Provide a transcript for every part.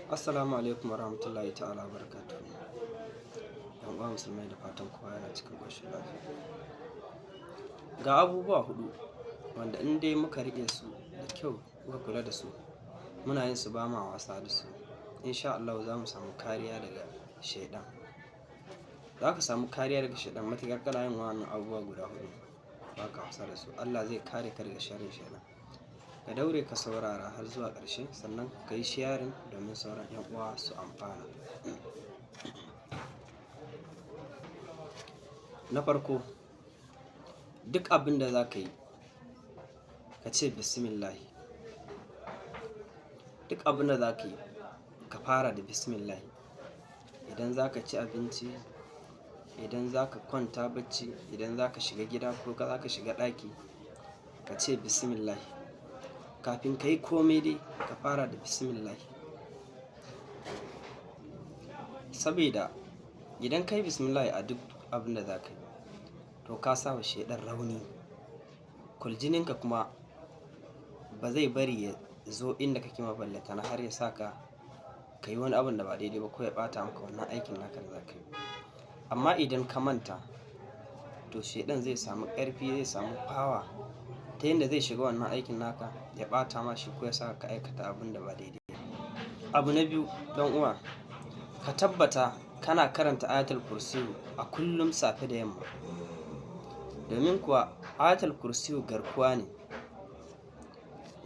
Assalamu alaikum warahmatullahi ta'ala barakatuhu. Yan uwa musulmai da fatan kowa yana cikin ƙoshin lafiya. Ga abubuwa hudu wanda in dai muka riƙe su da kyau muka kula da su, muna yin su ba ma wasa da su, insha Allah za mu samu kariya daga shaiɗan. Za ka samu kariya daga shaiɗan matuƙar kana yin wannan abubuwa guda hudu ba ka wasa da su. Allah zai kare ka daga sharrin shaiɗan. Ka daure ka saurara har zuwa ƙarshe, sannan ka yi sharing domin sauran 'yan uwa su amfana. Na farko, duk abin da za ka yi ka ce bismillahi. Duk abin da za ka yi ka fara da bismillahi. Idan za ka ci abinci, idan za ka kwanta bacci, idan za ka shiga gida ko za ka shiga ɗaki, ka ce bismillahi. Kafin ka yi komai dai ka fara da bismillahi. Saboda idan ka yi bismillahi a duk abin da za ka yi, to ka sa wa shaiɗan rauni. Kurjininka kuma ba zai bari ya zo inda kake maballata na har ya sa ka yi wani abin da ba daidai ba ko ya ɓata maka wannan aikin naka da za ka yi. Amma idan ka manta, to shaiɗan zai samu ƙarfi, zai samu power ta yadda zai shiga wannan aikin naka ya ɓata ma shi ko ya sa ka aikata abin da ba daidai ba. Abu na biyu, ɗan uwa, ka tabbata kana karanta ayatul kursiyu a kullum safe da yamma. Domin kuwa ayatul kursiyu garkuwa ne.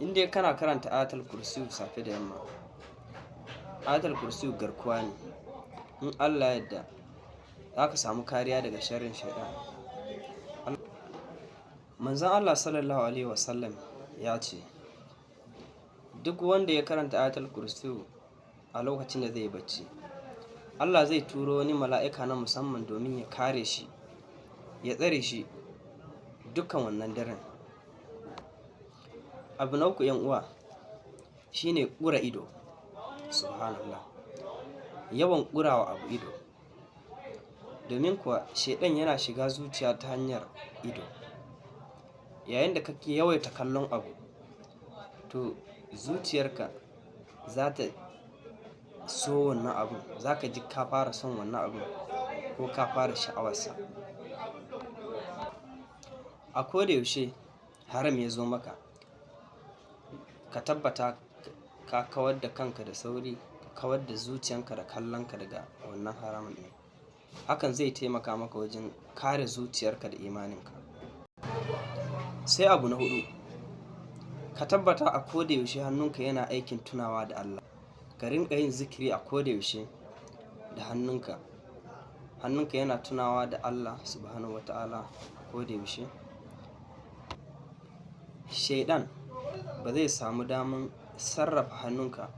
In dai kana karanta ayatul kursiyu safe da yamma, ayatul kursiyu garkuwa ne. In Allah ya yarda za ka samu kariya daga sharrin shaiɗan. Manzon Allah Sallallahu Alaihi Wasallam ya ce, duk wanda ya karanta ayatul kursiyu a lokacin da zai yi bacci, Allah zai turo wani mala'ika na musamman domin ya kare shi, ya tsare shi dukkan wannan daren. Abu na uku, 'yan uwa, shine ƙura ido. Subhanallah. Yawan ƙurawa abu ido. Domin kuwa shaiɗan yana shiga zuciya ta hanyar ido. Yayin da kake yawaita kallon abu, to zuciyarka za ta so wannan abun. Za ka ji ka fara son wannan abun ko ka fara sha'awarsa. A koda yaushe haram ya zo maka, ka tabbata ka kawar da kanka da sauri, ka kawar da zuciyarka da kallonka daga wannan haramun ɗin. Hakan zai taimaka maka wajen kare zuciyarka da imaninka. Sai abu na hudu, ka tabbata a koda yaushe hannunka yana aikin tunawa da Allah. Ka rinƙa yin zikiri a koda yaushe da hannunka. Hannunka yana tunawa da Allah Subhanahu wa ta'ala a koda yaushe. Shaiɗan ba zai samu daman sarrafa hannunka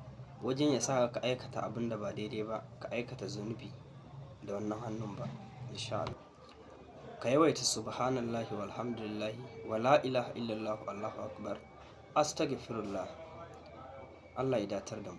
wajen ya sa ka aikata abin da ba daidai ba, ka aikata zunubi da wannan hannun ba, insha Allah. Ka yawaita subhanallahi walhamdulillahi wa la ilaha illallah Allahu akbar, astaghfirullah. Allah ya datar da mu.